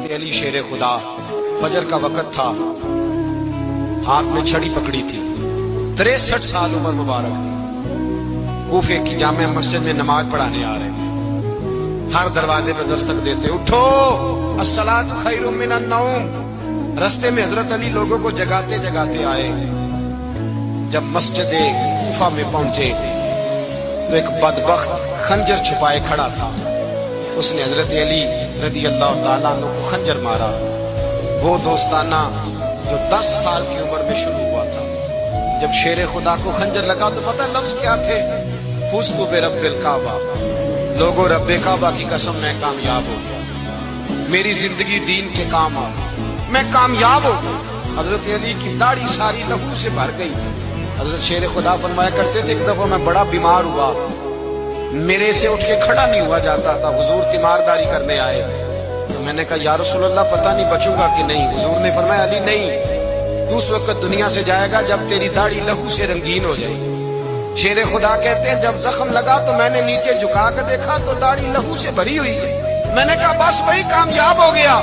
حضرت علی شیر خدا، فجر کا وقت تھا، ہاتھ میں چھڑی پکڑی تھی، 63 سال عمر مبارک تھی، کوفے کی جامع مسجد میں نماز پڑھانے آ رہے ہیں، ہر دروازے پہ دستک دیتے، اٹھو الصلاۃ خیر من النوم۔ رستے میں حضرت علی لوگوں کو جگاتے جگاتے آئے، جب مسجد کوفہ میں پہنچے تو ایک بدبخت خنجر چھپائے کھڑا تھا، اس نے حضرت علی رضی اللہ تعالیٰ عنہ کو خنجر مارا، وہ دوستانہ جو 10 سال کی عمر میں شروع ہوا تھا۔ جب شیر خدا کو خنجر لگا تو پتہ لفظ کیا تھے؟ فزت برب الکعبہ، لوگوں رب کعبہ کی قسم میں کامیاب ہو گیا، میری زندگی دین کے کام آ گئی، میں کامیاب ہو گیا۔ حضرت علی کی داڑھی ساری لہو سے بھر گئی۔ حضرت شیر خدا فرمایا کرتے تھے، ایک دفعہ میں بڑا بیمار ہوا، میرے سے اٹھ کے کھڑا نہیں ہوا جاتا تھا، حضور تیمارداری کرنے آئے، تو میں نے کہا یا رسول اللہ پتہ نہیں بچوں گا کہ نہیں۔ حضور نے فرمایا علی نہیں، تو اس وقت دنیا سے جائے گا جب تیری داڑھی لہو سے رنگین ہو جائے گی۔ شیر خدا کہتے ہیں جب زخم لگا تو میں نے نیچے جھکا کے دیکھا تو داڑھی لہو سے بھری ہوئی ہے، میں نے کہا بس وہی کامیاب ہو گیا۔